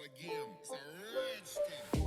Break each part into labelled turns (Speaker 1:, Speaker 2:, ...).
Speaker 1: again. It's a rich thing.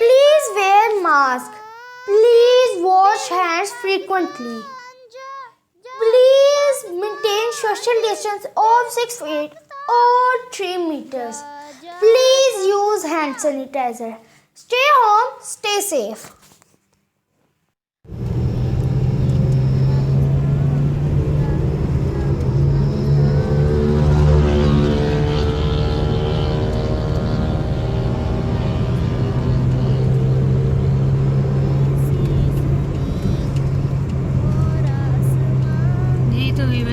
Speaker 2: Please wear mask. Please wash hands frequently. Please maintain social distance of 6 feet or 3 meters. Please use hand sanitizer. Stay home, stay safe.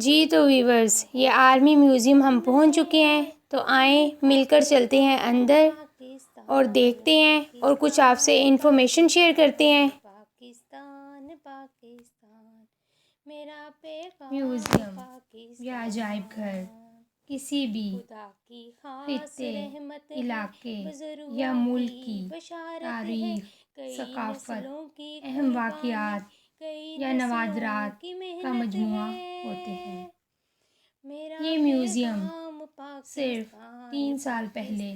Speaker 3: جی تو viewers, یہ army museum ہم پہنچ چکے ہیں، تو آئیں مل کر چلتے ہیں اندر اور دیکھتے ہیں اور کچھ آپ سے انفارمیشن شیئر کرتے ہیں۔ میوزیم یا عجائب گھر کسی بھی خطے، علاقے یا ملک کی تاریخ، ثقافت، اہم واقعات یا نوادرات کا مجموعہ ہوتے ہیں۔ یہ میوزیم صرف 3 سال پہلے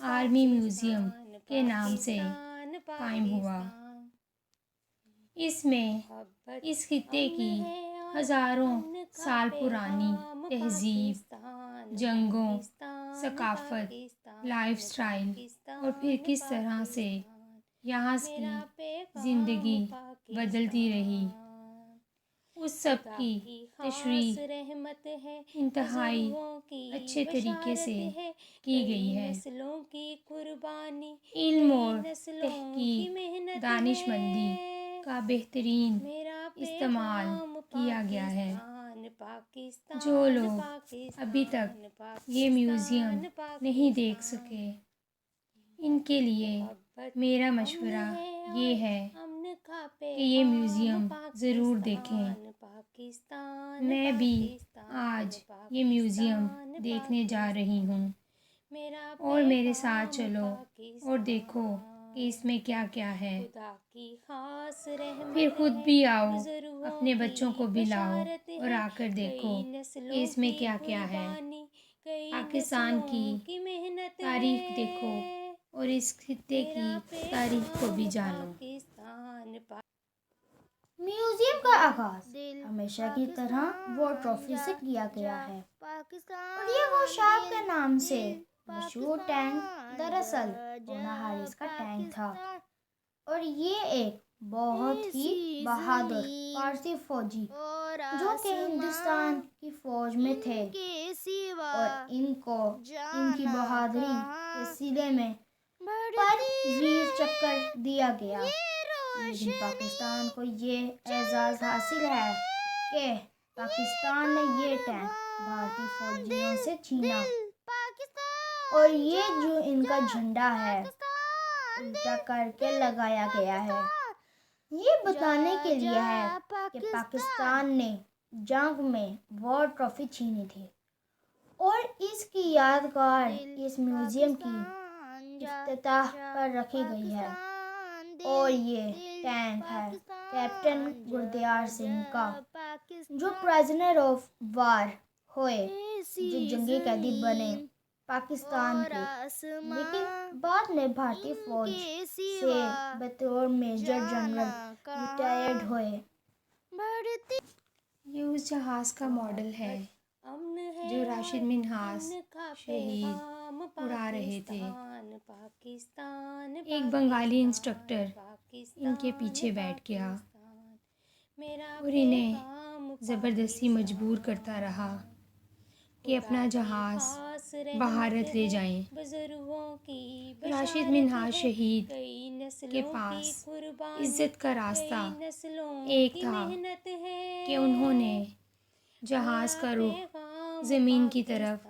Speaker 3: آرمی میوزیم کے نام سے قائم ہوا۔ اس میں اس خطے کی ہزاروں سال پرانی تہذیب، جنگوں، ثقافت، لائف سٹائل اور پھر کس طرح سے یہاں کی زندگی بدلتی رہی، اس سب کی تشریح انتہائی اچھے طریقے سے کی گئی ہے۔ علم اور تحقیق، دانش مندی کا بہترین استعمال کیا گیا ہے۔ جو لوگ ابھی تک یہ میوزیم نہیں دیکھ سکے، ان کے لیے میرا مشورہ یہ ہے کہ یہ میوزیم ضرور دیکھیں۔ میں بھی آج یہ میوزیم دیکھنے جا رہی ہوں، اور میرے ساتھ چلو اور دیکھو کہ اس میں کیا کیا ہے۔ پھر خود بھی آؤ، اپنے بچوں کو بھی لاؤ اور آ کر دیکھو کہ اس میں کیا کیا ہے۔ پاکستان کی تاریخ دیکھو اور اس خطے کی تاریخ کو بھی جانو۔
Speaker 2: میوزیم کا آغاز ہمیشہ کی طرح وار ٹرافی سے کیا گیا ہے، اور یہ ہوشاب کے نام سے مشہور ٹینک دراصل اونا ہارس کا ٹینک تھا، اور یہ ایک بہت ہی بہادر فارسی فوجی جو کہ ہندوستان کی فوج میں تھے، اور ان کو ان کی بہادری کے صلے میں پر ویر چکر دیا گیا۔ لیکن پاکستان کو یہ اعزاز حاصل ہے کہ پاکستان نے یہ ٹینک بھارتی فوجیوں سے چھینا، اور یہ جو ان کا جھنڈا ہے الٹا کر کے لگایا گیا ہے، یہ بتانے کے لیے ہے کہ پاکستان نے جنگ میں وار ٹرافی چھینی تھی، اور اس کی یادگار اس میوزیم کی افتتاح پر رکھی گئی ہے۔ اور یہ ٹینک ہے کیپٹن گردیار سنگھ کا، جو پرائزنر آف وار ہوئے، جو جنگی قیدی بنے پاکستان کے، لیکن بعد میں بھارتی فوج سے بطور میجر جنرل ریٹائرڈ ہوئے۔
Speaker 3: یہ اس جہاز کا ماڈل ہے جو راشد منہاس شہید اڑا رہے تھے۔ ایک بنگالی انسٹرکٹر ان کے پیچھے بیٹھ گیا اور انہیں زبردستی مجبور کرتا رہا کہ اپنا جہاز بھارت لے جائیں۔ راشد منہاس شہید کے پاس عزت کا راستہ ایک تھا کہ انہوں نے جہاز کا رخ زمین کی طرف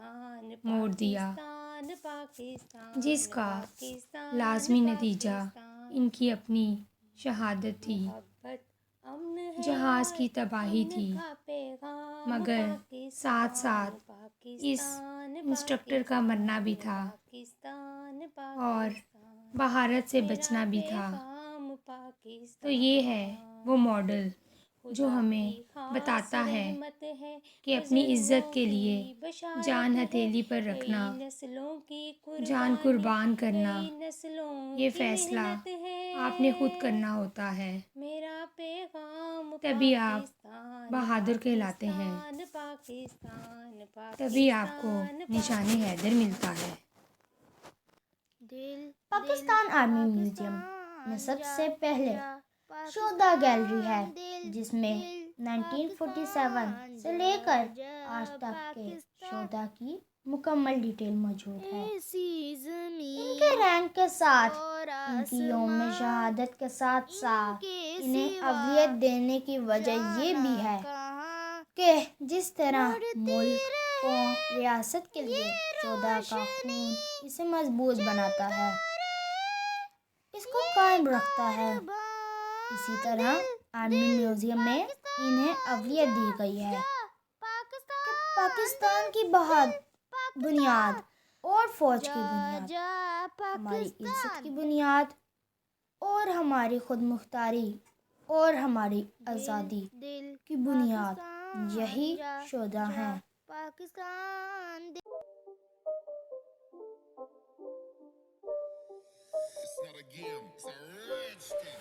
Speaker 3: موڑ دیا، جس کا لازمی نتیجہ ان کی اپنی شہادت تھی، جہاز کی تباہی تھی، مگر ساتھ ساتھ اس انسٹرکٹر کا مرنا بھی تھا اور بھارت سے بچنا بھی تھا۔ تو یہ ہے وہ ماڈل جو ہمیں بتاتا ہے کہ اپنی عزت کے لیے جان ہتھیلی پر رکھنا، جان قربان کرنا، یہ فیصلہ آپ نے خود کرنا ہوتا ہے، تبھی آپ بہادر کہلاتے ہیں، تبھی آپ کو نشان حیدر ملتا ہے۔
Speaker 2: پاکستان آرمی میوزیم میں سب سے پہلے شہدا گیلری ہے، جس میں 1947 سے لے کر آج تک کے شہدا کی مکمل ڈیٹیل موجود ہے۔ ان کے رینک کے ساتھ، ان کی یوم شہادت کے ساتھ ساتھ انہیں اولویت دینے کی وجہ یہ بھی ہے کہ جس طرح ملک کو ریاست کے لیے شہداء کا خون اسے مضبوط بناتا ہے، اس کو قائم رکھتا ہے، اسی طرح آرمی میوزیم میں انہیں اولویت دی گئی ہے کہ پاکستان کی بنیاد اور فوج کی بنیاد، ہماری عزت کی بنیاد اور ہماری خود مختاری اور ہماری آزادی کی بنیاد یہی شہداء ہیں۔
Speaker 1: It's not a game, it's a rich thing.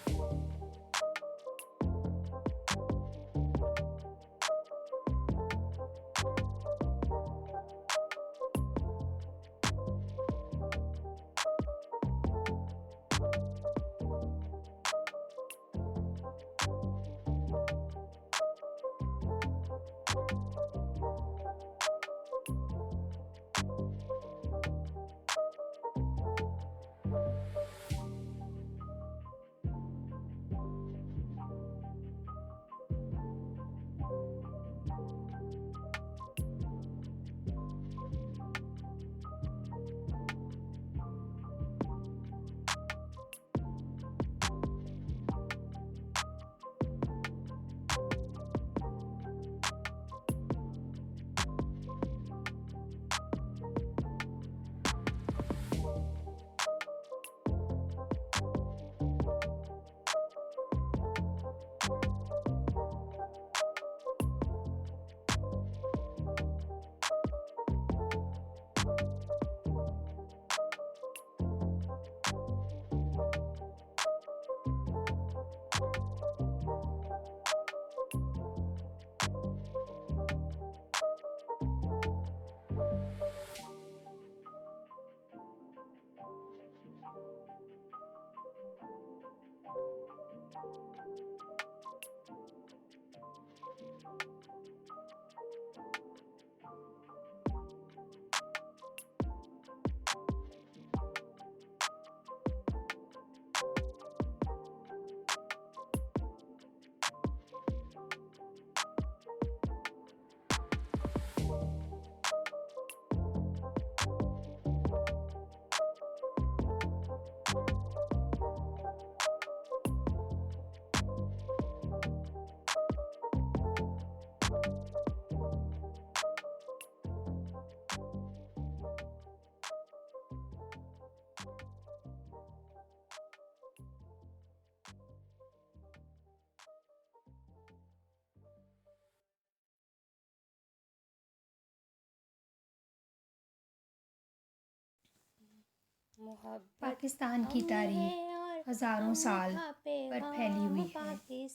Speaker 3: Pakistan کی تاریخ ہزاروں سال پر پھیلی ہوئی ہے،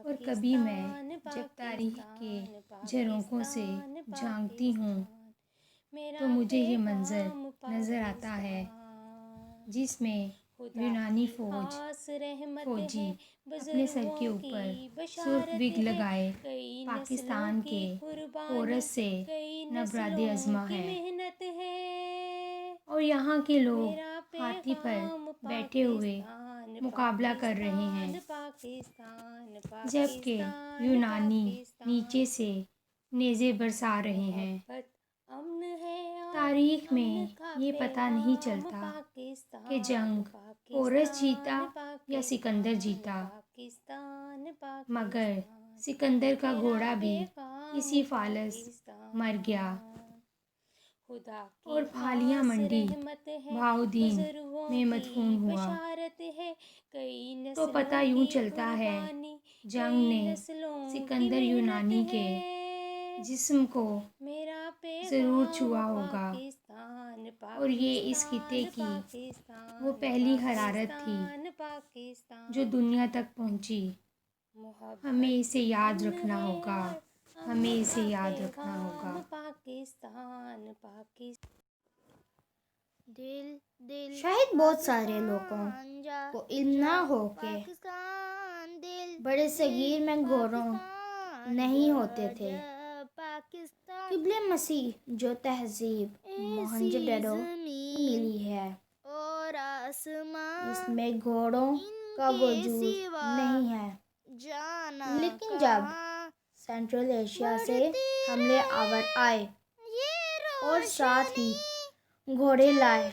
Speaker 3: اور کبھی میں جب تاریخ کے جھروکوں سے جھانکتی ہوں تو مجھے یہ منظر نظر آتا ہے جس میں یونانی فوجی اپنے سر کے اوپر سرخ وگ لگائے پاکستان کے کورس سے نبراد ازما ہے، اور یہاں کے لوگ ہاتھی پر بیٹھے ہوئے مقابلہ کر رہے ہیں، جبکہ یونانی نیچے سے نیزے برسا رہے ہیں۔ تاریخ میں یہ پتہ نہیں چلتا کہ جنگ کورس جیتا یا سکندر جیتا، مگر سکندر کا گھوڑا بھی اسی فالس مر گیا، اور پھالیاں منڈی بہاؤدین میں مدفون ہوا۔ تو پتہ یوں چلتا ہے جنگ نے سکندر یونانی کے جسم کو ضرور چھوا ہوگا، اور یہ اس خطے کی وہ پہلی حرارت تھی جو دنیا تک پہنچی۔ ہمیں اسے یاد رکھنا ہوگا، ہمیں اسے یاد رکھنا ہوگا۔
Speaker 2: شاید بہت سارے لوگوں کو علم نہ ہو کہ بڑے صغیر میں گھوڑوں نہیں ہوتے تھے۔ قبلِ مسیح جو تہذیب موہنجو-دڑو ملی ہے، اس میں گھوڑوں کا وجود نہیں ہے، لیکن جب سینٹرل ایشیا سے حملے آور آئے اور ساتھ ہی گھوڑے لائے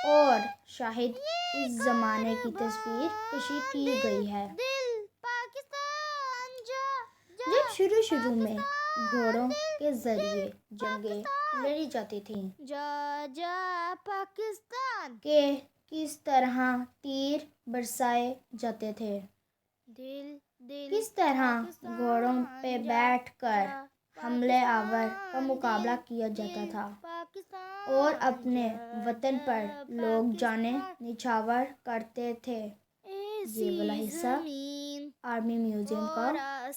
Speaker 2: اور شاہد اس زمانے کی تصویر کشی کی گئی ہے۔ جب شروع میں گھوڑوں کے ذریعے جنگیں لڑی جاتی تھیں کہ کس طرح تیر برسائے جاتے تھے، کس طرح گھوڑوں پہ بیٹھ کر حملے آور کا مقابلہ کیا جاتا تھا اور اپنے وطن پر لوگ جانیں نچھاور کرتے تھے، یہ والا حصہ آرمی میوزیم کا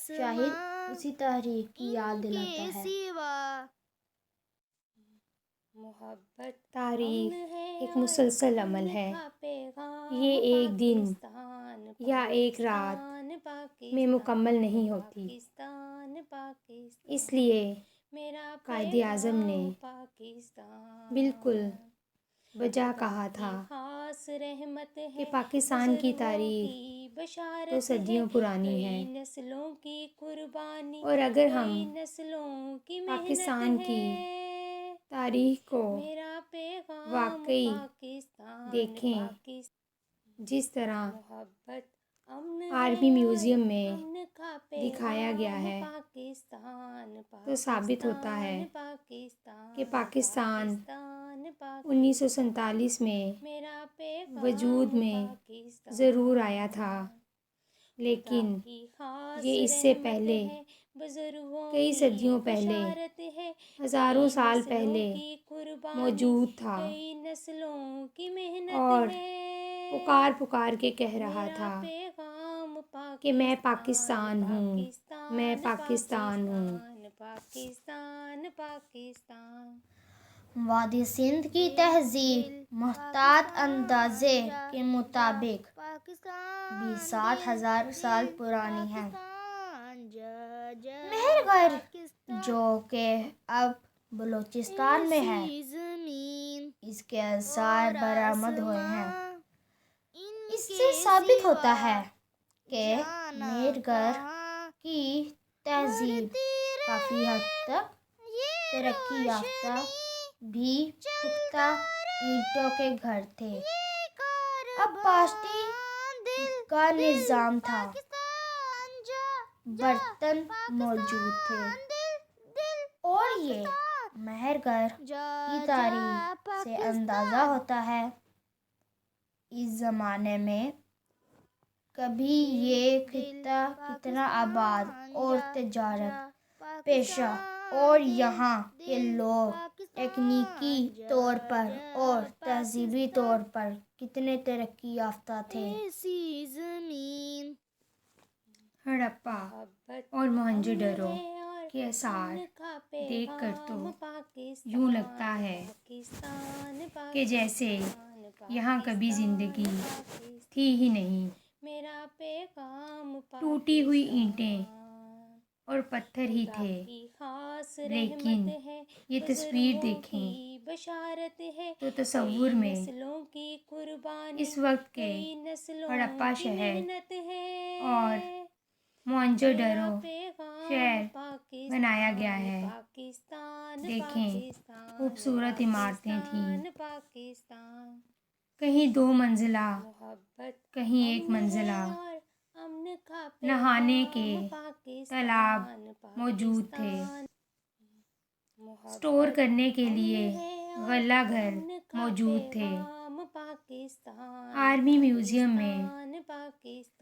Speaker 2: شاہد اسی تحریک کی یاد دلاتا ہے۔
Speaker 3: تاریخ ایک مسلسل عمل ہے، یہ ایک دن یا ایک رات میں مکمل نہیں ہوتی، اس لیے قائد اعظم نے بالکل بجا کہا تھا کہ پاکستان کی تاریخ تو صدیوں پرانی ہے، اور اگر ہم پاکستان کی تاریخ کو واقعی دیکھیں جس طرح آرمی میوزیم میں دکھایا گیا ہے، تو ثابت ہوتا ہے کہ پاکستان 1947 میں وجود میں ضرور آیا تھا، لیکن یہ اس سے پہلے کئی صدیوں پہلے، ہزاروں سال پہلے موجود تھا اور پکار کے کہہ رہا تھا کہ میں پاکستان ہوں، میں پاکستان ہوں۔
Speaker 2: وادی سندھ کی تہذیب محتاط اندازے کے مطابق بھی 7,000 سال پرانی ہے۔ مہر گڑھ جو کہ اب بلوچستان میں ہے، اس کے آثار برآمد ہوئے ہیں۔ اس سے ثابت ہوتا ہے کہ مہر گڑھ کی تہذیب کافی حد تک ترقی یافتہ بھی پختہ اینٹوں کے گھر تھے۔ اب پاشتی کا نظام تھا، برتن موجود تھے، اور یہ مہر گڑھ کی تاریخ سے اندازہ ہوتا ہے اس زمانے میں کبھی یہ خطہ کتنا آباد اور تجارت پیشہ اور یہاں کے لوگ تکنیکی طور پر اور تہذیبی طور پر کتنے ترقی یافتہ تھے۔
Speaker 3: ہڑپہ اور موہنجو دڑو کے آثار دیکھ کر تو یوں لگتا ہے کہ جیسے یہاں کبھی زندگی تھی ہی نہیں۔ ٹوٹی ہوئی اینٹیں اور پتھر ہی تھے، لیکن یہ تصویر دیکھیں تو تصور میں اس وقت کے ہڑپہ شہر اور موہنجو دڑو شہر بنایا گیا ہے۔ دیکھیں خوبصورت عمارتیں تھیں، کہیں 2 منزلہ، کہیں 1 منزلہ، نہانے کے تالاب موجود تھے، اسٹور کرنے کے لیے غلہ گھر موجود تھے۔ آرمی میوزیم میں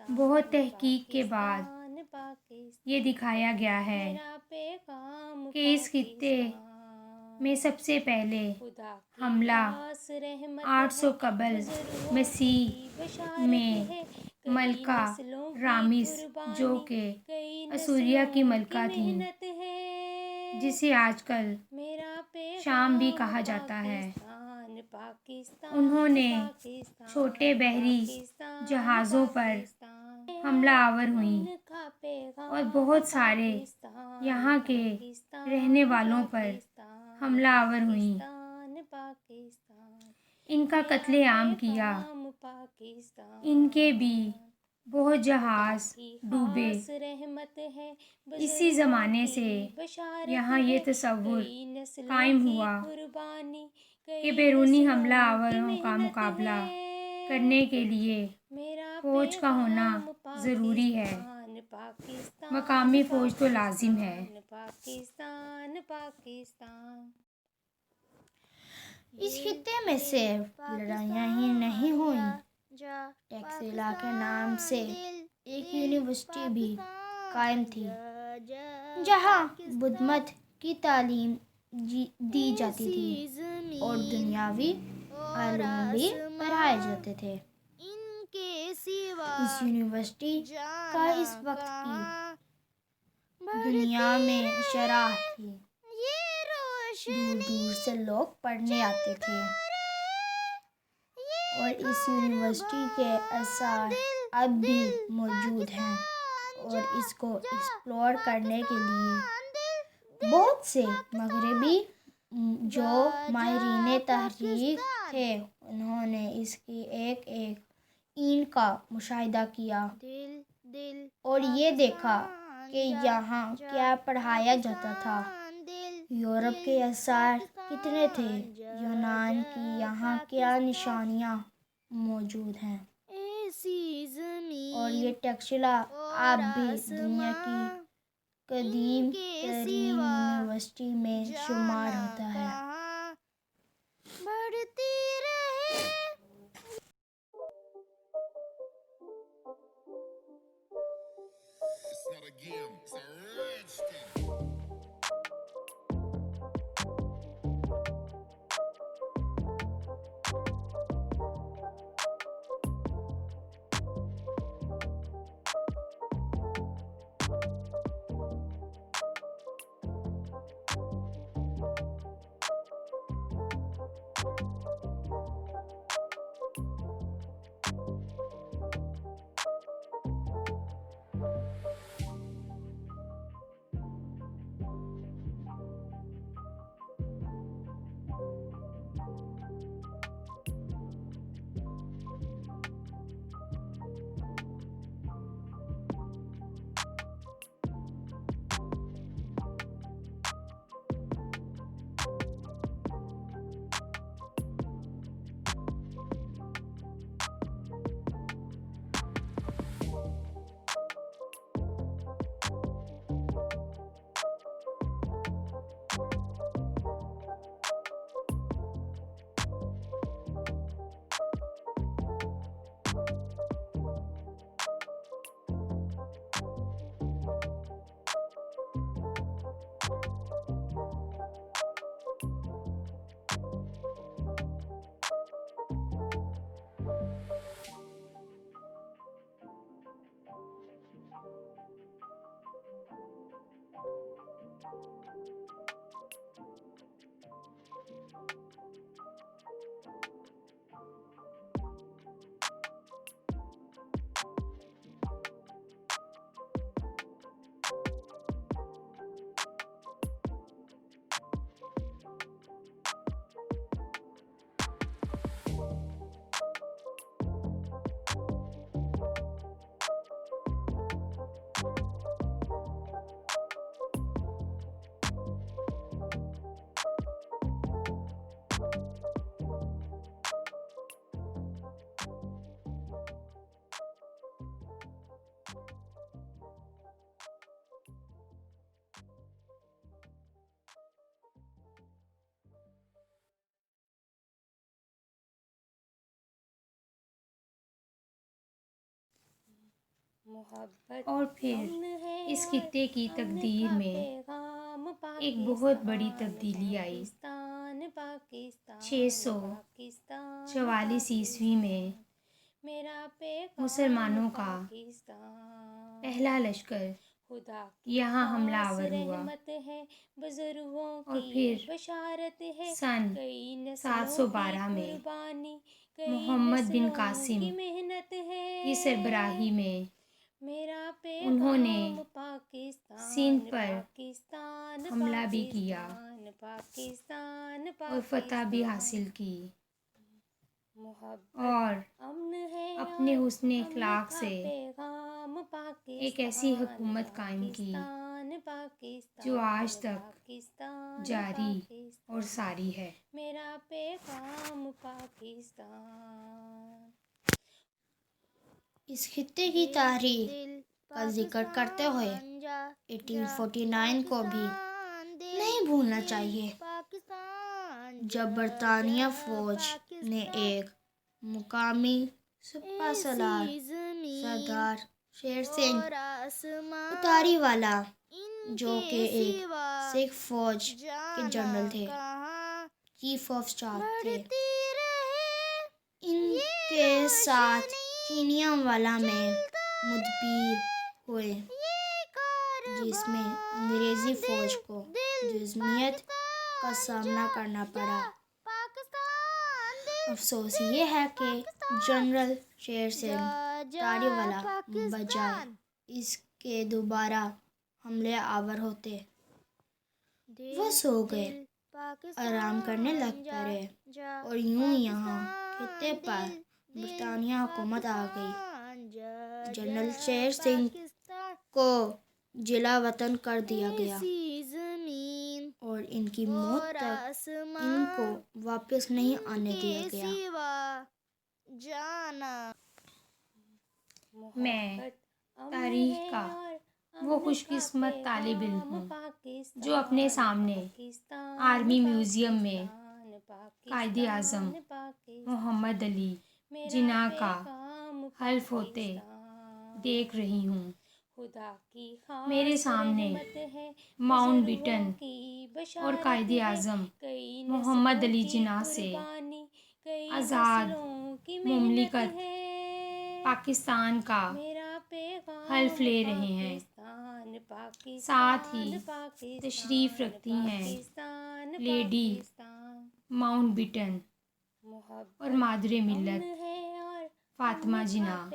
Speaker 3: بہت تحقیق کے بعد یہ دکھایا گیا ہے کہ اس خطے میں سب سے پہلے حملہ 800 قبل مسیح میں ملکہ رامس جو کہ اسوریہ کی ملکہ تھیں، جسے آج کل شام بھی کہا جاتا ہے، انہوں نے چھوٹے بحری جہازوں پر حملہ آور ہوئیں اور بہت سارے یہاں کے رہنے والوں پر حملہ آور ہوئیں، ان کا قتل عام کیا۔ ان کے بھی بہت جہاز ڈوبے۔ اسی زمانے سے یہاں یہ تصور قائم ہوا کہ بیرونی حملہ آوروں کا مقابلہ کرنے کے لیے فوج کا ہونا ضروری ہے، مقامی فوج تو لازم ہے۔
Speaker 2: اس خطے میں صرف لڑائیاں ہی نہیں ہوئیں، ٹیکسلا کے نام سے ایک یونیورسٹی بھی قائم تھی جہاں بدھ مت کی تعلیم دی جاتی تھی اور دنیاوی علوم بھی پڑھائے جاتے تھے۔ اس یونیورسٹی کا اس وقت کی دنیا میں شرح تھی، دور دور سے لوگ پڑھنے آتے تھے، اور اس یونیورسٹی کے آثار اب بھی موجود ہیں اور اس کو ایکسپلور کرنے کے لیے بہت سے مغربی جو ماہرین تحریک تھے انہوں نے اس کی ایک ایک اینٹ کا مشاہدہ کیا اور یہ دیکھا کہ یہاں کیا پڑھایا جاتا تھا، یورپ کے آثار کتنے تھے، یونان کی یہاں کیا نشانیاں موجود ہیں، اور یہ ٹیکسلا اب بھی دنیا کی قدیم ترین یونیورسٹی میں شمار ہوتا ہے۔
Speaker 1: It's not a game, it's a rich thing.
Speaker 3: اور پھر اس خطے کی تقدیر میں ایک بہت بڑی تبدیلی آئی۔ 644 عیسوی میں مسلمانوں کا پہلا لشکر یہاں حملہ آور ہوا، اور پھر سن 712 میں محمد بن قاسم کی سربراہی میں انہوں نے سندھ پر حملہ بھی کیا اور فتح بھی حاصل کی۔ اور اپنے حسن اخلاق سے ایک ایسی حکومت قائم کی جو آج تک جاری اور ساری ہے۔
Speaker 4: میرا پیغام پاکستان۔
Speaker 2: اس خطے کی تاریخ کا ذکر کرتے ہوئے 1849 کو بھی نہیں بھولنا چاہیے، جب برطانوی فوج نے ایک مقامی سپہ سالار سردار شیر سنگھ اتاری والا، جو کہ ایک سکھ فوج کے جنرل تھے، چیف آف اسٹاف تھے، ان کے ساتھ چینیاں والا میں مدبیر ہوئے، جس میں انگریزی فوج کو جزمیت کا سامنا کرنا پڑا۔ افسوس یہ ہے کہ جنرل شیر سنگھ اتاری والا بجائے اس کے دوبارہ حملے آور ہوتے، وہ سو گئے، آرام کرنے لگ پڑے، اور یوں یہاں خطے پر برطانوی حکومت آ گئی۔ جنرل شیر سنگھ کو جلا وطن کر دیا گیا اور ان کی موت تک ان کو واپس نہیں آنے دیا گیا۔
Speaker 3: میں تاریخ کا وہ خوش قسمت طالب علم ہوں جو اپنے سامنے آرمی میوزیم میں قائد اعظم محمد علی جناح کا حلف ہوتے دیکھ رہی ہوں۔ میرے سامنے ماؤنٹ بیٹن اور قائد اعظم محمد علی جناح سے آزاد مملکت پاکستان کا حلف لے رہے ہیں، ساتھ ہی تشریف رکھتی ہیں لیڈی ماؤنٹ بیٹن اور مادر ملت فاطمہ جناح۔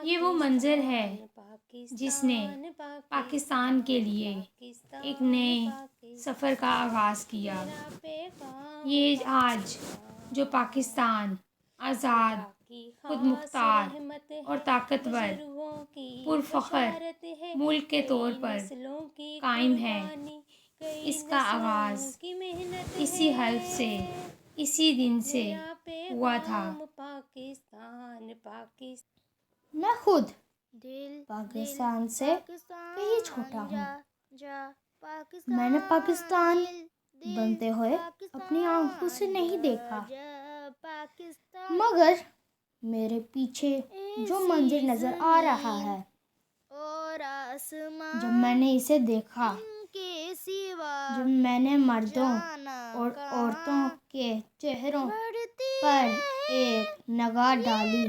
Speaker 3: یہ وہ منظر ہے جس نے پاکستان کے لیے ایک نئے سفر کا آغاز کیا۔ یہ آج جو پاکستان آزاد، خود مختار اور طاقتور پرفخر ملک کے طور پر قائم ہے، اس کا آغاز اسی حلف سے، اسی دن سے ہوا تھا۔
Speaker 2: میں خود پاکستان سے کہیں چھوٹا ہوں۔ میں نے پاکستان بنتے ہوئے اپنی آنکھوں سے نہیں دیکھا، مگر میرے پیچھے جو منظر نظر آ رہا ہے، جب میں نے اسے دیکھا، جب میں نے مردوں اور عورتوں کے چہروں پر ایک نگاہ ڈالی،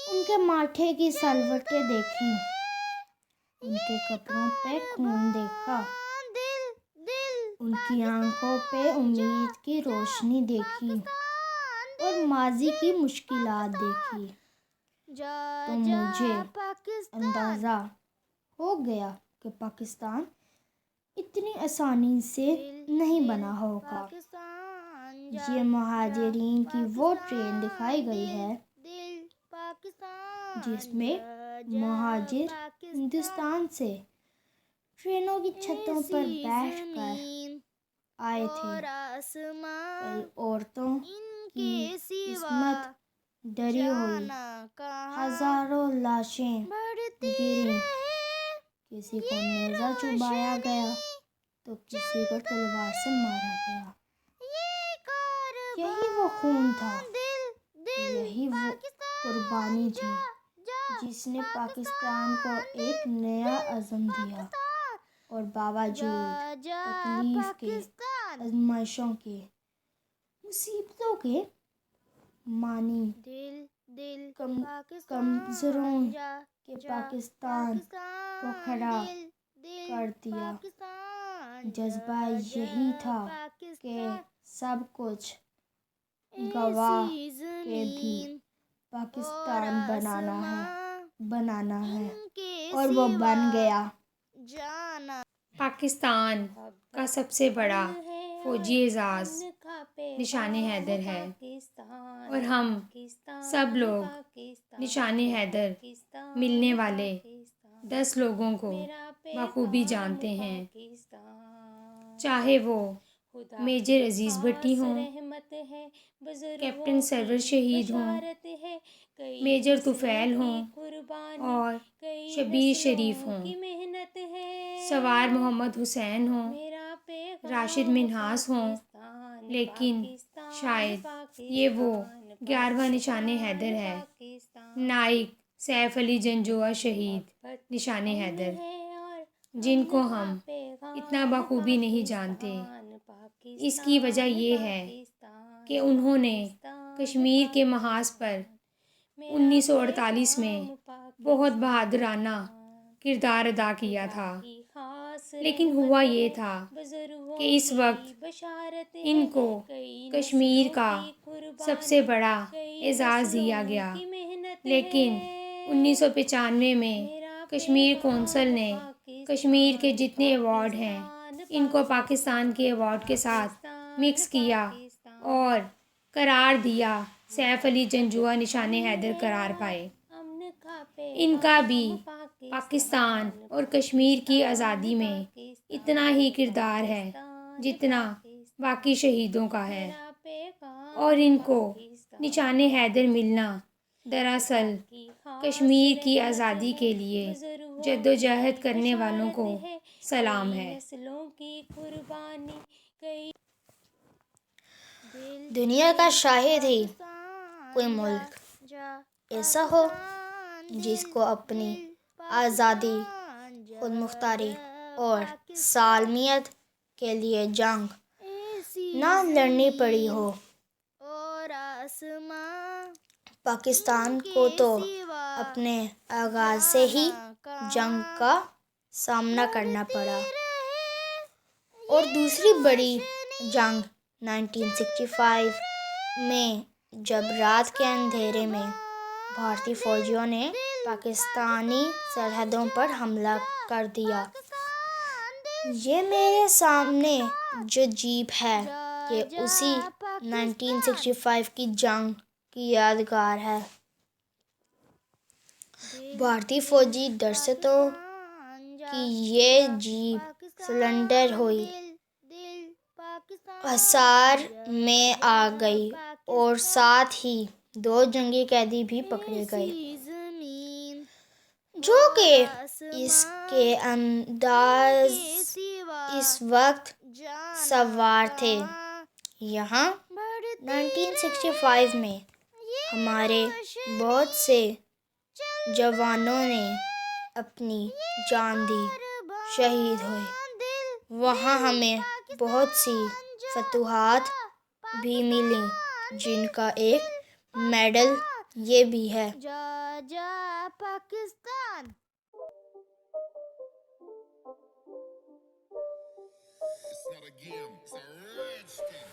Speaker 2: ان کے ماتھے کی سلوٹیں دیکھی، ان کے کپڑوں پہ خون دیکھا، ان کی آنکھوں پہ امید کی روشنی دیکھی اور ماضی کی مشکلات دیکھی، تو مجھے اندازہ ہو گیا کہ پاکستان اتنی آسانی سے نہیں بنا ہوگا۔ یہ مہاجرین کی وہ ٹرین دکھائی گئی ہے جس میں مہاجر ہندوستان سے ٹرینوں کی چھتوں پر بیٹھ کر آئے تھے۔ کئی عورتوں کی عصمت ڈری ہوئی، ہزاروں لاشیں گریں، کسی کو نیزہ چبایا گیا تو کسی کو تلوار سے مارا گیا۔ یہی وہ خون تھا، یہی وہ قربانی تھی جس نے پاکستان کو ایک نیا عزم دیا، اور باوجود تکلیف کے، آزمائشوں کے، مصیبتوں کے مانی کمزوروں کے پاکستان کو کھڑا کر دیا۔ جذبہ یہی تھا کہ سب کچھ گنوا کے بھی پاکستان بنانا ہے، اور وہ بن گیا۔
Speaker 3: پاکستان کا سب سے بڑا فوجی اعزاز نشان حیدر ہے، اور ہم سب لوگ نشان حیدر ملنے والے 10 لوگوں کو بخوبی جانتے ہیں، چاہے وہ میجر عزیز بھٹی ہوں، کیپٹن سرور شہید ہوں، میجر طفیل ہوں اور شبیر شریف ہوں، سوار محمد حسین ہوں، راشد منہاس ہوں، لیکن شاید یہ وہ 11واں نشان حیدر ہے، نائک سیف علی جنجوعہ شہید نشان حیدر، جن کو ہم اتنا بخوبی نہیں جانتے۔ اس کی وجہ یہ ہے کہ انہوں نے کشمیر کے محاذ پر 1948 میں بہت بہادرانہ کردار ادا کیا تھا، لیکن ہوا یہ تھا کہ اس وقت ان کو کشمیر کا سب سے بڑا اعزاز دیا گیا، لیکن 1995 میں کشمیر کونسل نے کشمیر کے جتنے ایوارڈ ہیں ان کو پاکستان کے ایوارڈ کے ساتھ مکس کیا اور قرار دیا سیف علی جنجوعہ نشان حیدر قرار پائے۔ ان کا بھی پاکستان اور کشمیر کی آزادی میں اتنا ہی کردار ہے جتنا باقی شہیدوں کا ہے، اور ان کو نشان حیدر ملنا دراصل کشمیر کی آزادی کے لیے جدوجہد کرنے والوں کو سلام ہے۔
Speaker 2: دنیا کا شاید ہی کوئی ملک ایسا ہو جس کو اپنی آزادی، خود مختاری اور سالمیت کے لیے جنگ نہ لڑنی پڑی ہو۔ پاکستان کو تو اپنے آغاز سے ہی جنگ کا سامنا کرنا پڑا، اور دوسری بڑی جنگ 1965 میں جب رات کے اندھیرے میں بھارتی فوجیوں نے پاکستانی سرحدوں پر حملہ کر دیا۔ یہ میرے سامنے جو جیپ ہے یہ اسی 1965 کی جنگ کی یادگار ہے۔ بھارتی فوجی ڈر سے تو کہ یہ جیپ سرنڈر ہوئی، حصار میں آ گئی، اور ساتھ ہی 2 جنگی قیدی بھی پکڑے گئے جو کہ اس کے انداز اس وقت سوار تھے۔ یہاں 1965 میں ہمارے بہت سے جوانوں نے اپنی جان دی، شہید ہوئے۔ وہاں ہمیں بہت سی فتوحات بھی ملیں، جن کا ایک میڈل یہ بھی ہے۔ Pakistan
Speaker 1: It's not a game, it's a rich thing.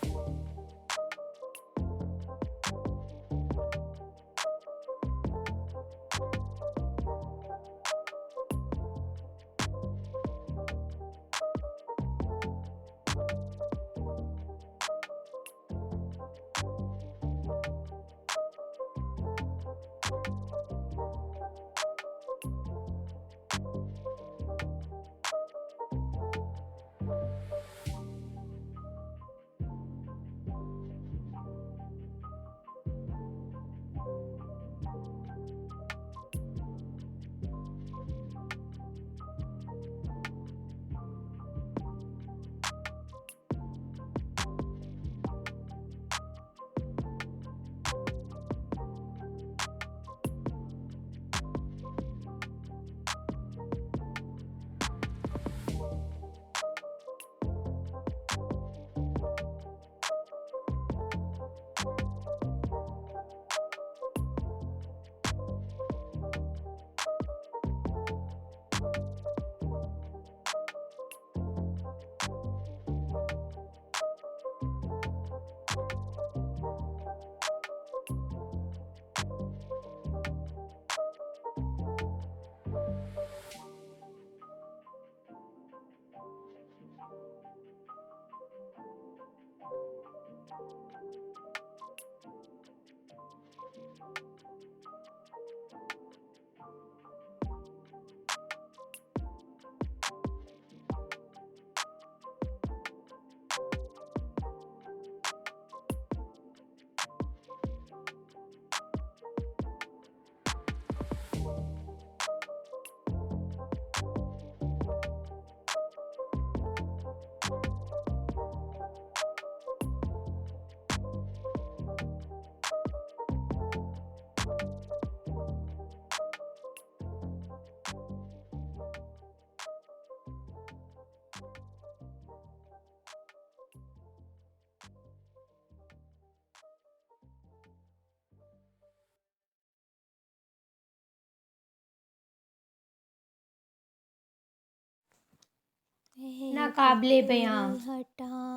Speaker 3: نہ قابل بیاں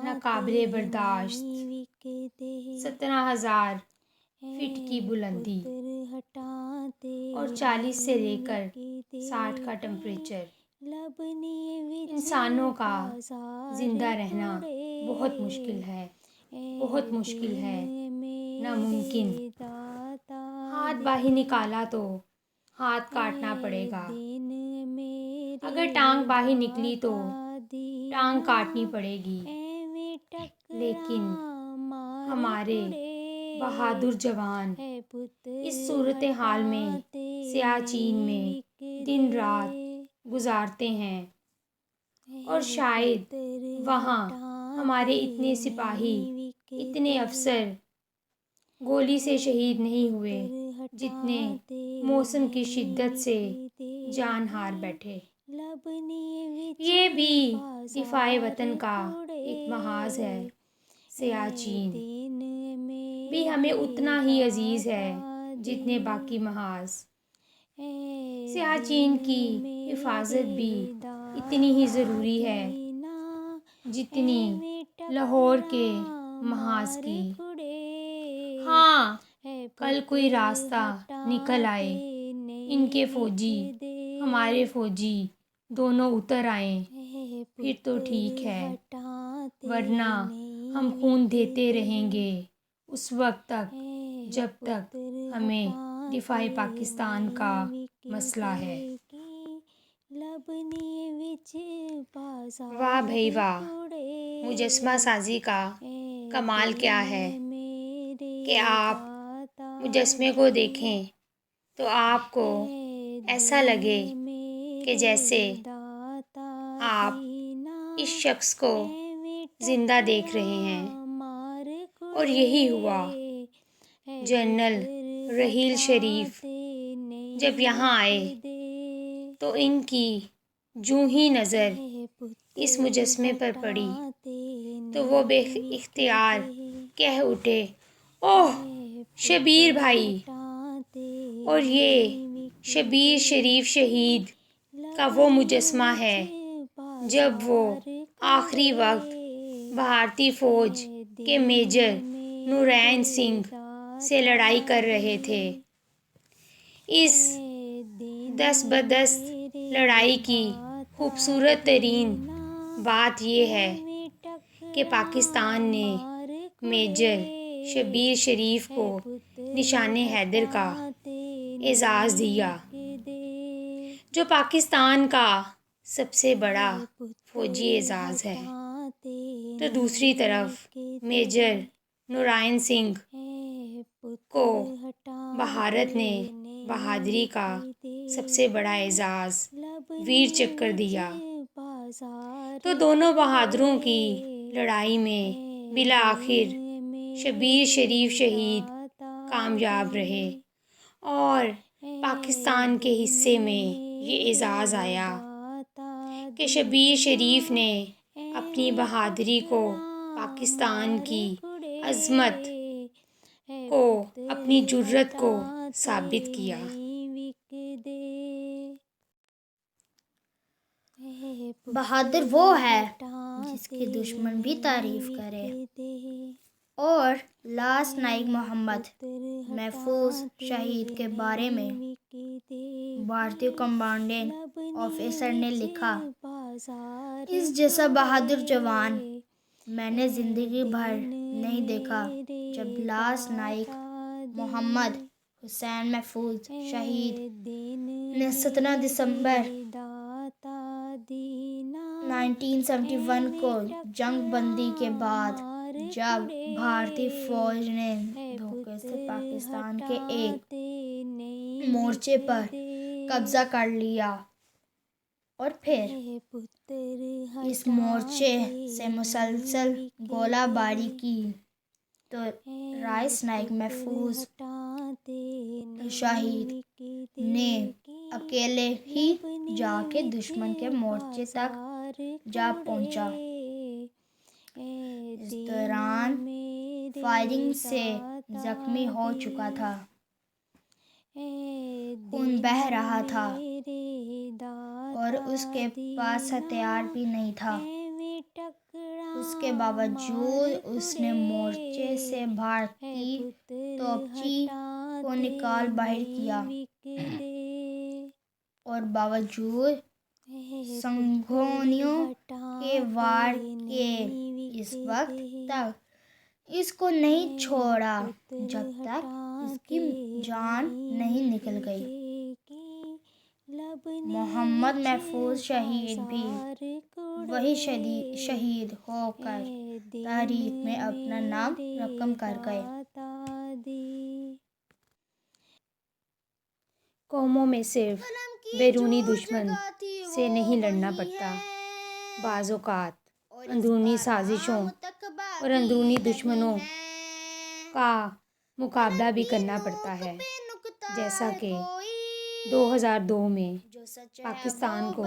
Speaker 3: نہ قابل برداشت، 17,000 فٹ کی بلندی اور 40 سے لے کر 60 کا ٹمپریچر۔ انسانوں کا زندہ رہنا بہت مشکل ہے، بہت مشکل ہے، ناممکن۔ ہاتھ باہر نکالا تو ہاتھ کاٹنا پڑے گا، اگر ٹانگ باہر نکلی تو ٹانگ کاٹنی پڑے گی، لیکن ہمارے بہادر جوان اس صورتحال میں سیاچین میں دن رات گزارتے ہیں، اور شاید وہاں ہمارے اتنے سپاہی، اتنے افسر گولی سے شہید نہیں ہوئے جتنے موسم کی شدت سے جان ہار بیٹھے۔ یہ بھی دفاع وطن کا ایک محاذ ہے۔ سیاچین بھی ہمیں اتنا ہی عزیز ہے جتنے باقی محاذ۔ سیاچین کی حفاظت بھی اتنی ہی ضروری ہے جتنی لاہور کے محاذ کی۔ ہاں، کل کوئی راستہ نکل آئے، ان کے فوجی ہمارے فوجی دونوں اتر آئیں، پھر تو ٹھیک ہے، ورنہ ہم خون دیتے رہیں گے اس وقت تک جب تک ہمیں دفاع پاکستان کا مسئلہ ہے۔ واہ بھئی واہ، مجسمہ سازی کا کمال کیا ہے کہ آپ مجسمے کو دیکھیں تو آپ کو ایسا لگے کہ جیسے آپ اس شخص کو زندہ دیکھ رہے ہیں۔ اور یہی ہوا۔ جنرل رحیل شریف جب یہاں آئے تو ان کی جوں ہی نظر اس مجسمے پر پڑی تو وہ بے اختیار کہہ اٹھے، اوہ شبیر بھائی! اور یہ شبیر شریف شہید کا وہ مجسمہ ہے جب وہ آخری وقت بھارتی فوج کے میجر نورین سنگھ سے لڑائی کر رہے تھے۔ اس دست بدست لڑائی کی خوبصورت ترین بات یہ ہے کہ پاکستان نے میجر شبیر شریف کو نشان حیدر کا اعزاز دیا، جو پاکستان کا سب سے بڑا فوجی اعزاز ہے۔ تو دوسری طرف میجر نورین سنگھ کو بھارت نے بہادری کا سب سے بڑا اعزاز ویر چکر دیا۔ تو دونوں بہادروں کی لڑائی میں بالآخر شبیر شریف شہید کامیاب رہے اور پاکستان کے حصے میں یہ اعزاز آیا کہ شبیر شریف نے اپنی بہادری کو، پاکستان کی عظمت کو، اپنی جرأت کو ثابت کیا۔
Speaker 2: بہادر وہ ہے جس کی دشمن بھی تعریف کرے۔ اور لاس نائک محمد محفوظ شہید کے بارے میں بھارتی کمانڈنگ آفیسر نے لکھا، اس جیسا بہادر جوان میں نے زندگی بھر نہیں دیکھا۔ جب لاس نائک محمد حسین محفوظ شہید نے 17 دسمبر 1971 کو جنگ بندی کے بعد جب بھارتی فوج نے دھوکے سے پاکستان کے ایک مورچے پر قبضہ کر لیا اور پھر اس مورچے سے مسلسل گولہ باری کی، تو لاس نائک محفوظ شہید نے اکیلے ہی جا کے دشمن کے مورچے تک جا پہنچا۔ اس دوران فائرنگ سے زخمی ہو چکا تھا، خون بہہ رہا تھا اور اس کے پاس ہتھیار بھی نہیں تھا۔ اس کے باوجود اس نے مورچے سے بھارتی توپچی کو نکال باہر کیا اور باوجود سنگھونیوں کے وار کے اس وقت تک اس کو نہیں چھوڑا جب تک اس کی جان نہیں نکل گئی۔ محمد محفوظ شہید بھی وہی شہید ہو کر تاریخ میں اپنا نام رقم کر گئے۔
Speaker 3: قوموں میں صرف بیرونی دشمن سے نہیں لڑنا پڑتا، بعض اوقات اندرونی سازشوں اور اندرونی دشمنوں کا مقابلہ بھی کرنا پڑتا ہے، جیسا کہ 2002 میں پاکستان کو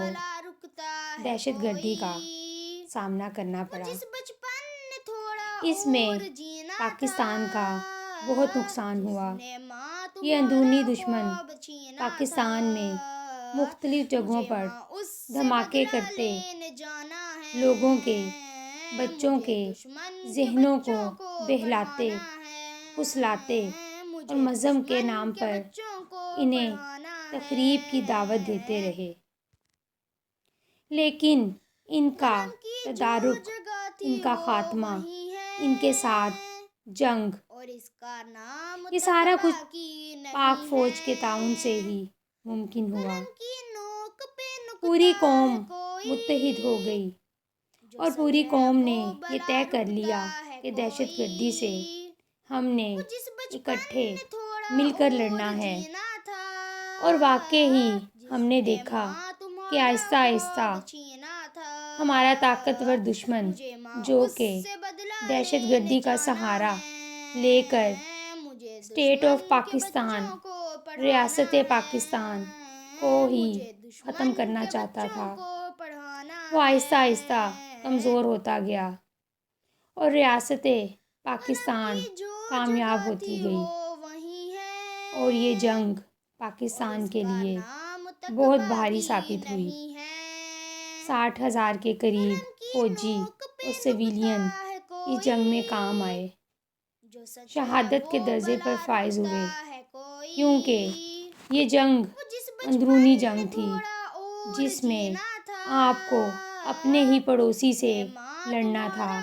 Speaker 3: دہشت گردی کا سامنا کرنا پڑا۔ اس میں پاکستان کا بہت نقصان ہوا۔ یہ اندرونی دشمن پاکستان میں مختلف جگہوں پر دھماکے کرتے، لوگوں کے، بچوں کے ذہنوں کو بہلاتے، پھسلاتے اور مذہب کے نام پر انہیں تخریب کی دعوت دیتے رہے، لیکن ان کا تدارک، ان کا خاتمہ، ان کے ساتھ جنگ، یہ سارا کچھ پاک فوج کے تعاون سے ہی ممکن ہوا۔ پوری قوم متحد ہو گئی اور پوری قوم نے یہ طے کر لیا کہ دہشت گردی سے ہم نے اکٹھے مل کر لڑنا ہے، اور واقعی ہم نے دیکھا کہ آہستہ آہستہ ہمارا طاقتور دشمن، جو کہ دہشت گردی کا سہارا لے کر اسٹیٹ آف پاکستان، ریاست پاکستان کو ہی ختم کرنا چاہتا تھا، وہ آہستہ آہستہ کمزور ہوتا گیا اور ریاست پاکستان کامیاب ہوتی گئی، اور یہ جنگ پاکستان کے لیے بہت بھاری ثابت ہوئی۔ 60,000 کے قریب فوجی اور سویلین اس جنگ میں کام آئے، شہادت کے درجے پر فائز ہوئے، کیونکہ یہ جنگ اندرونی جنگ تھی جس میں آپ کو اپنے ہی پڑوسی سے لڑنا تھا،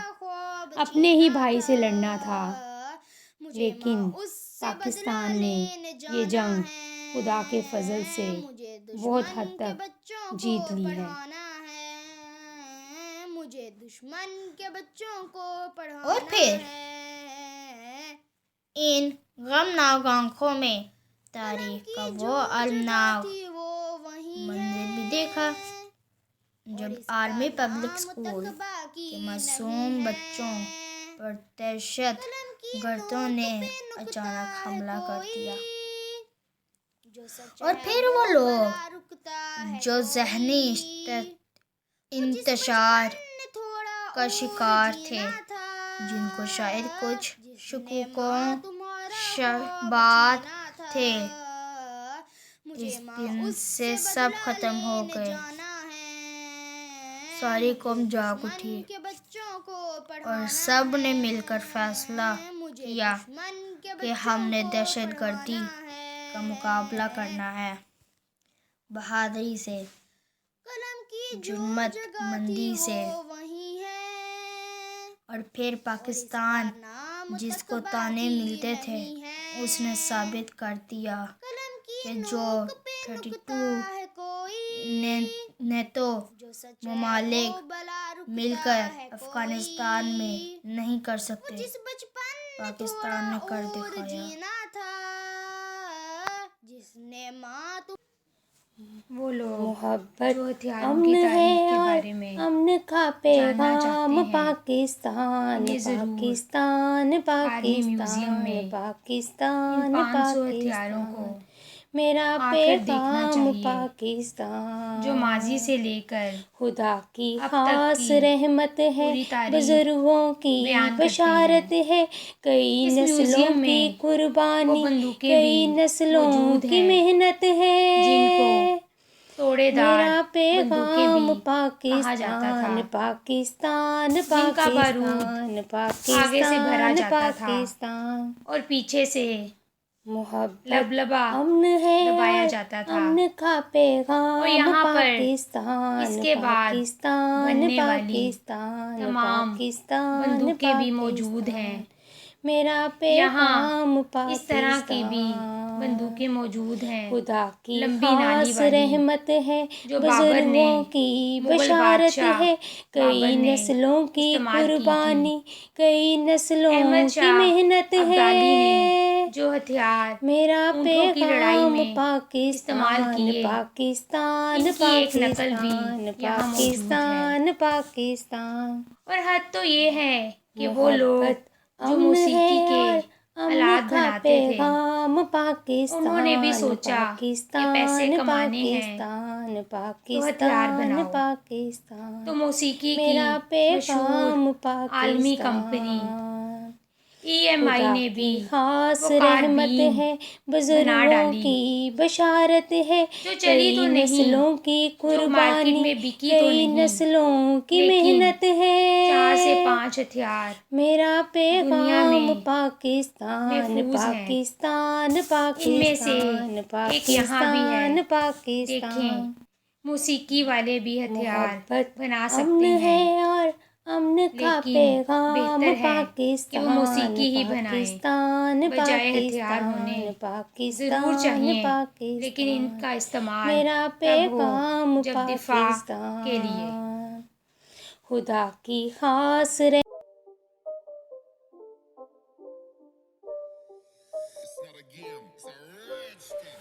Speaker 3: اپنے ہی بھائی سے لڑنا تھا، لیکن پاکستان نے یہ جنگ خدا کے فضل سے بہت حد تک جیت لی ہے۔
Speaker 2: اور پھر ان غمناک آنکھوں میں تاریخ کا وہ المناک منظر بھی دیکھا جب آرمی پبلک اسکول کے معصوم بچوں پر دہشت گردوں نے اچانک حملہ کر دیا، اور پھر وہ لوگ جو ذہنی انتشار کا شکار تھے، جن کو شاید کچھ شکوکوں شبہات تھے، اس دن سے سب ختم ہو گئے۔ ساری قوم جاگ اٹھی اور سب نے مل کر فیصلہ کیا کہ ہم نے دہشت گردی کا مقابلہ کرنا ہے، بہادری سے، جرأت مندی سے۔ اور پھر پاکستان، جس کو تانے ملتے تھے، اس نے ثابت کر دیا کہ جو 32 نیٹو ممالک مل کر افغانستان میں نہیں کر سکتے، پاکستان نے کر دکھایا۔
Speaker 3: وہ لوگ
Speaker 4: محبت
Speaker 3: جو ہتھیاروں
Speaker 4: امن
Speaker 3: کی
Speaker 4: ہے
Speaker 3: تاریخ کے
Speaker 4: اور
Speaker 3: بارے میں
Speaker 4: امن کا
Speaker 3: جاننا
Speaker 4: پیغام
Speaker 3: چاہتے ہیں،
Speaker 4: پاکستان
Speaker 3: انہیں ضرور
Speaker 4: پاکستان
Speaker 3: آرمی میوزیم میں
Speaker 4: پاکستان
Speaker 3: ان 500 ہتھیاروں
Speaker 4: پاکستان
Speaker 3: کو
Speaker 4: میرا
Speaker 3: آ کر دیکھنا
Speaker 4: پیغام
Speaker 3: چاہیے،
Speaker 4: پاکستان
Speaker 3: جو ماضی سے لے کر
Speaker 4: خدا کی
Speaker 3: اب تک
Speaker 4: خاص
Speaker 3: کی
Speaker 4: رحمت ہے،
Speaker 3: پوری تاریخ
Speaker 4: بزرگوں کی
Speaker 3: بیان کرتی
Speaker 4: بشارت ہے، کئی
Speaker 3: اس
Speaker 4: نسلوں
Speaker 3: میوزیم
Speaker 4: کی
Speaker 3: میں وہ
Speaker 4: قربانی،
Speaker 3: بندوقیں
Speaker 4: کئی
Speaker 3: بھی
Speaker 4: نسلوں
Speaker 3: موجود
Speaker 4: کی
Speaker 3: ہیں
Speaker 4: محنت ہے،
Speaker 3: جن کو توڑے دار
Speaker 4: میرا پیغام
Speaker 3: بندوقیں بھی کہا جاتا تھا،
Speaker 4: پاکستان پاکستان
Speaker 3: جن کا بارود
Speaker 4: پاکستان
Speaker 3: آگے سے بھرا جاتا تھا
Speaker 4: پاکستان
Speaker 3: اور پیچھے سے
Speaker 4: محبت
Speaker 3: لبلبا
Speaker 4: امن ہے
Speaker 3: دبایا
Speaker 4: اور
Speaker 3: جاتا تھا۔
Speaker 4: امن کا پیغام
Speaker 3: اور یہاں پر
Speaker 4: پاکستان
Speaker 3: اس کے بعد
Speaker 4: پاکستان
Speaker 3: بننے والی
Speaker 4: پاکستان
Speaker 3: تمام
Speaker 4: پاکستان
Speaker 3: بندوقیں بھی موجود ہیں۔
Speaker 4: میرا
Speaker 3: یہاں
Speaker 4: پیغام
Speaker 3: اس طرح کی بھی
Speaker 4: پاکستان
Speaker 3: بندوقیں موجود ہیں،
Speaker 4: خدا کی
Speaker 3: لمبی نالی
Speaker 4: خاص
Speaker 3: والی،
Speaker 4: رحمت ہے
Speaker 3: جو بابر نے
Speaker 4: بزرگوں کی
Speaker 3: مغل
Speaker 4: بشارت
Speaker 3: بادشاہ
Speaker 4: ہے کئی
Speaker 3: بابر نے
Speaker 4: نسلوں کی
Speaker 3: استعمال کی تھی۔
Speaker 4: قربانی کئی نسلوں
Speaker 3: احمد
Speaker 4: کی
Speaker 3: شاہ
Speaker 4: محنت
Speaker 3: ابدالی نے
Speaker 4: ہے
Speaker 3: جو ہتھیار
Speaker 4: میرا
Speaker 3: اونٹوں کی لڑائی
Speaker 4: پیغام
Speaker 3: میں استعمال
Speaker 4: پاکستان
Speaker 3: کیے،
Speaker 4: پاکستان
Speaker 3: ان کی ایک نقل بھی
Speaker 4: پاکستان
Speaker 3: یہاں موجود ہے۔
Speaker 4: پاکستان پاکستان
Speaker 3: اور حد تو یہ ہے کہ وہ لوگ
Speaker 4: محبت
Speaker 3: جو
Speaker 4: امن
Speaker 3: موسیقی
Speaker 4: ہے
Speaker 3: کے
Speaker 4: اور امن
Speaker 3: آلات
Speaker 4: کا
Speaker 3: بناتے تھے،
Speaker 4: پیغام پاکستان
Speaker 3: انہوں نے بھی سوچا کہ پیسے
Speaker 4: پاکستان
Speaker 3: کمانے ہیں
Speaker 4: پاکستان
Speaker 3: تو ہتھیار
Speaker 4: پاکستان
Speaker 3: بناؤ۔
Speaker 4: پاکستان
Speaker 3: تو موسیقی کی
Speaker 4: میرا
Speaker 3: مشہور
Speaker 4: پیغام
Speaker 3: عالمی کمپنی EMI
Speaker 4: خدا
Speaker 3: نے بھی
Speaker 4: کی خاص
Speaker 3: وہ کار
Speaker 4: رحمت
Speaker 3: بین
Speaker 4: ہے
Speaker 3: بنا
Speaker 4: بزرگوں
Speaker 3: ڈالی،
Speaker 4: کی بشارت ہے
Speaker 3: جو چلی تو
Speaker 4: کئی
Speaker 3: نہیں،
Speaker 4: نسلوں کی
Speaker 3: جو مارکیٹ
Speaker 4: قربانی
Speaker 3: میں بکی تو
Speaker 4: کئی
Speaker 3: نہیں،
Speaker 4: نسلوں کی
Speaker 3: لیکن
Speaker 4: محنت ہے
Speaker 3: 4 سے 5 ہتھیار
Speaker 4: میرا
Speaker 3: دنیا
Speaker 4: پیغام
Speaker 3: میں
Speaker 4: پاکستان
Speaker 3: محفوظ ہیں۔
Speaker 4: پاکستان
Speaker 3: ان میں سے
Speaker 4: پاکستان
Speaker 3: ایک یہاں بھی ہے،
Speaker 4: پاکستان
Speaker 3: دیکھیں
Speaker 4: پاکستان
Speaker 3: موسیقی والے بھی ہتھیار
Speaker 4: محبت
Speaker 3: بنا
Speaker 4: امن
Speaker 3: سکتے
Speaker 4: ہے
Speaker 3: ہیں،
Speaker 4: اور امن کا
Speaker 3: لیکن
Speaker 4: پیغام
Speaker 3: بہتر ہے کہ وہ
Speaker 4: پاکستان
Speaker 3: موسیقی ہی بنائیں
Speaker 4: پاکستان
Speaker 3: بجائے ہتھیار ہونے۔
Speaker 4: پاکستان
Speaker 3: ضرور چاہیے،
Speaker 4: پاکستان
Speaker 3: لیکن ان کا استعمال
Speaker 4: میرا
Speaker 3: تب ہو
Speaker 4: پیغام
Speaker 3: جب دفاع
Speaker 4: پاکستان
Speaker 3: کے لیے۔
Speaker 4: خدا کی خاص
Speaker 1: It's not a game, it's a rich thing.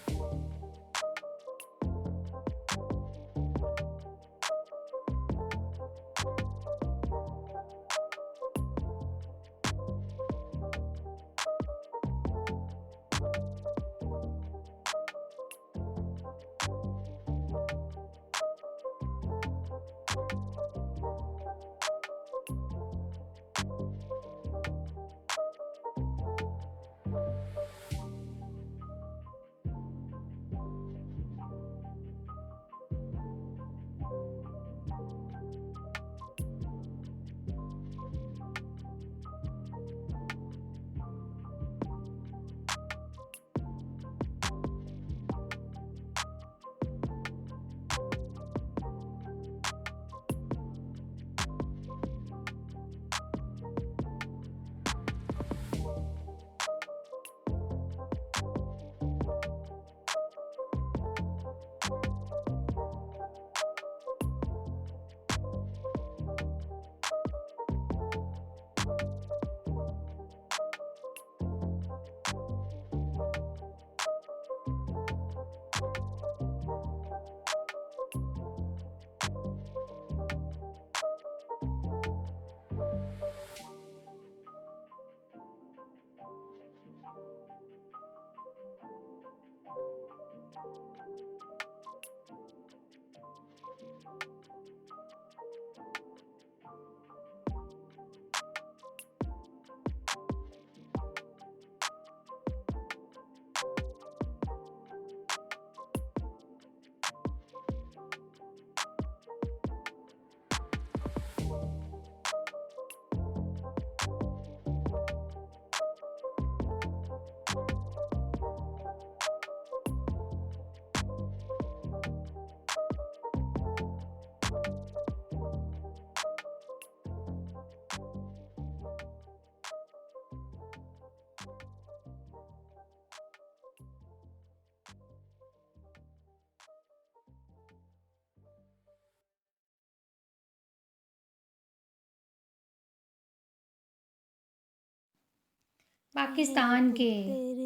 Speaker 3: Pakistan کے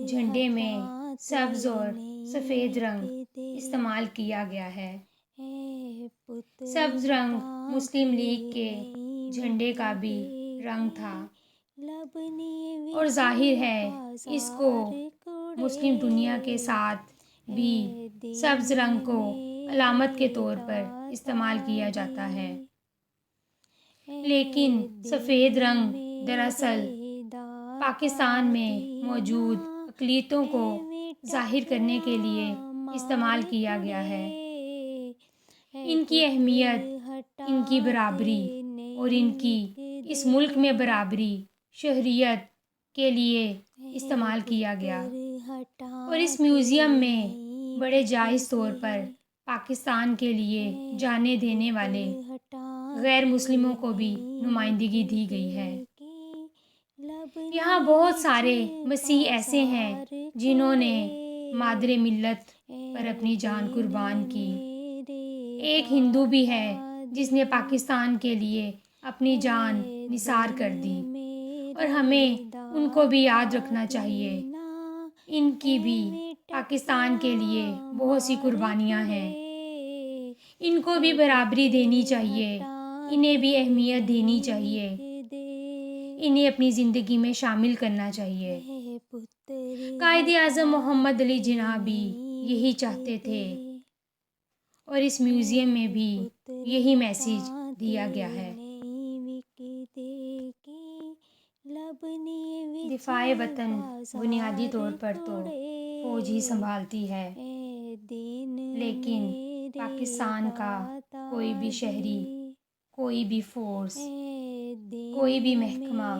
Speaker 3: جھنڈے میں سبز اور سفید رنگ استعمال کیا گیا ہے۔ سبز رنگ مسلم لیگ کے جھنڈے کا بھی رنگ تھا اور ظاہر ہے اس کو مسلم دنیا کے ساتھ بھی سبز رنگ کو علامت کے طور پر استعمال کیا جاتا ہے، لیکن سفید رنگ دراصل پاکستان میں موجود اقلیتوں کو ظاہر کرنے کے لیے استعمال کیا گیا ہے۔ ان کی اہمیت، ان کی برابری اور ان کی اس ملک میں برابری شہریت کے لیے استعمال کیا گیا، اور اس میوزیم میں بڑے جائز طور پر پاکستان کے لیے جانے دینے والے غیر مسلموں کو بھی نمائندگی دی گئی ہے۔ یہاں بہت سارے مسیح ایسے ہیں جنہوں نے مادر ملت پر اپنی جان قربان کی۔ ایک ہندو بھی ہے جس نے پاکستان کے لیے اپنی جان نثار کر دی، اور ہمیں ان کو بھی یاد رکھنا چاہیے۔ ان کی بھی پاکستان کے لیے بہت سی قربانیاں ہیں، ان کو بھی برابری دینی چاہیے، انہیں بھی اہمیت دینی چاہیے، انہیں اپنی زندگی میں شامل کرنا چاہیے۔ قائد اعظم محمد علی جناح بھی یہی چاہتے تھے، اور اس میوزیم میں بھی یہی میسیج دیا گیا ہے۔ دفاع وطن بنیادی طور پر تو فوج ہی سنبھالتی ہے، لیکن پاکستان کا کوئی بھی شہری، کوئی بھی فورس، کوئی بھی محکمہ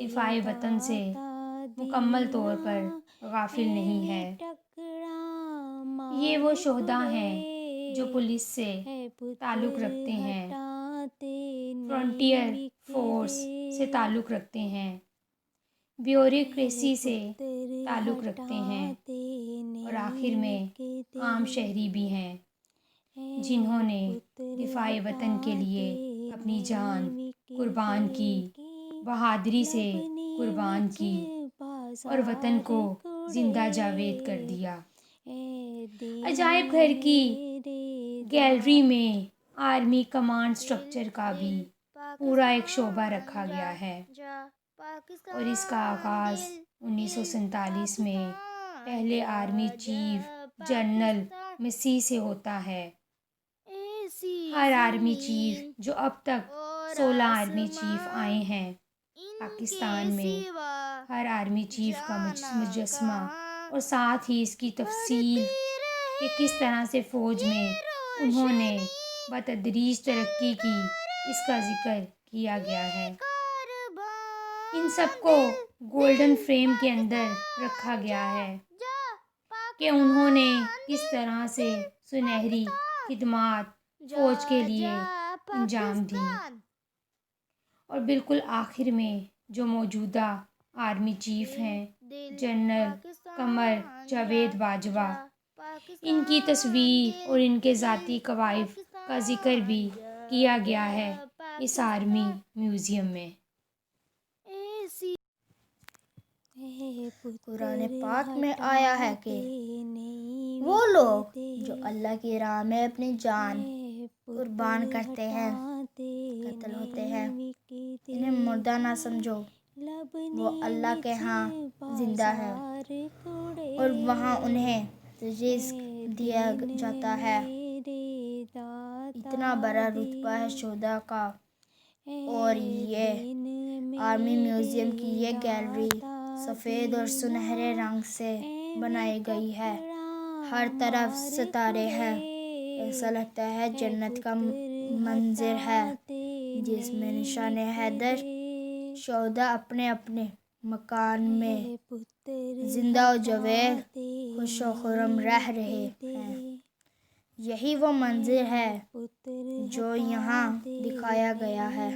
Speaker 3: دفاع وطن سے مکمل طور پر غافل نہیں ہے۔ یہ وہ شہداء ہیں جو پولیس سے تعلق رکھتے ہیں، فرنٹیئر فورس سے تعلق رکھتے ہیں، بیوروکریسی سے تعلق رکھتے ہیں، اور آخر میں عام شہری بھی ہیں جنہوں نے دفاع وطن کے لیے اپنی جان قربان کی، بہادری سے قربان کی، اور وطن کو زندہ جاوید کر دیا۔ عجائب گھر کی گیلری میں آرمی کمانڈ اسٹرکچر کا بھی پورا ایک شعبہ رکھا گیا ہے، اور اس کا آغاز 1947 میں پہلے آرمی چیف جنرل مسیح سے ہوتا ہے۔ ہر آرمی چیف جو اب تک 16 آرمی چیف آئے ہیں پاکستان میں، ہر آرمی چیف کا مجسمہ اور ساتھ ہی اس کی تفصیل کہ کس طرح سے فوج میں انہوں نے بتدریج ترقی کی، اس کا ذکر کیا گیا ہے۔ ان سب کو گولڈن فریم کے اندر رکھا گیا ہے کہ انہوں نے کس طرح سے سنہری خدمات فوج کے لیے انجام دی۔ اور بالکل آخر میں جو موجودہ آرمی چیف ہیں جنرل قمر جاوید باجوہ، ان کی تصویر اور ان کے ذاتی کوائف کا ذکر بھی کیا گیا ہے اس آرمی میوزیم میں۔
Speaker 2: قرآن پاک میں آیا ہے کہ وہ لوگ جو اللہ کی راہ میں اپنی جان قربان کرتے ہیں قتل ہوتے ہیں، انہیں مردہ نہ سمجھو، وہ اللہ کے ہاں زندہ ہے، اور وہاں انہیں رزق دیا جاتا ہے۔ اتنا بڑا رتبہ ہے شہداء کا، اور یہ آرمی میوزیم کی یہ گیلری سفید اور سنہرے رنگ سے بنائی گئی ہے۔ ہر طرف ستارے ہیں، ایسا لگتا ہے جنت کا منظر ہے جس میں نشان حیدر شہداء اپنے اپنے مکان میں زندہ و جاوید خوش و خرم رہ رہے ہیں۔ یہی وہ منظر ہے جو یہاں دکھایا گیا ہے۔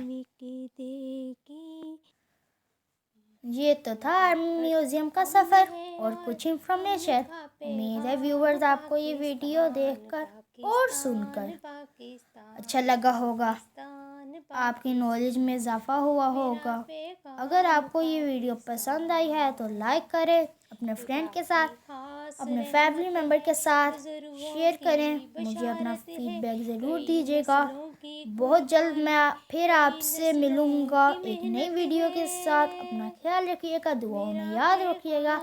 Speaker 2: یہ تو تھا آرمی میوزیم کا سفر اور کچھ انفارمیشن۔ امید ہے ویورز آپ کو یہ ویڈیو دیکھ کر اور سن کر اچھا لگا ہوگا، آپ کی نالج میں اضافہ ہوا ہوگا۔ اگر آپ کو یہ ویڈیو پسند آئی ہے تو لائک کریں، اپنے فرینڈ کے ساتھ، اپنے فیملی ممبر کے ساتھ شیئر کریں، مجھے اپنا فیڈ بیک ضرور دیجیے گا۔ بہت جلد میں پھر آپ سے ملوں گا ایک نئی ویڈیو کے ساتھ۔ اپنا خیال رکھیے گا، دعاؤں میں یاد رکھیے گا۔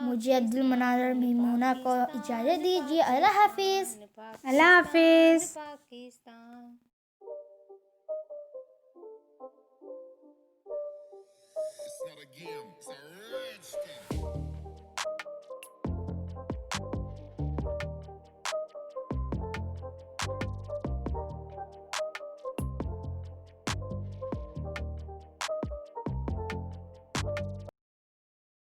Speaker 2: مجھے عبدالمنان میمونہ کو اجازت دیجیے۔ اللہ حافظ۔
Speaker 3: اللہ حافظ۔
Speaker 1: It's not a game, it's a rich thing.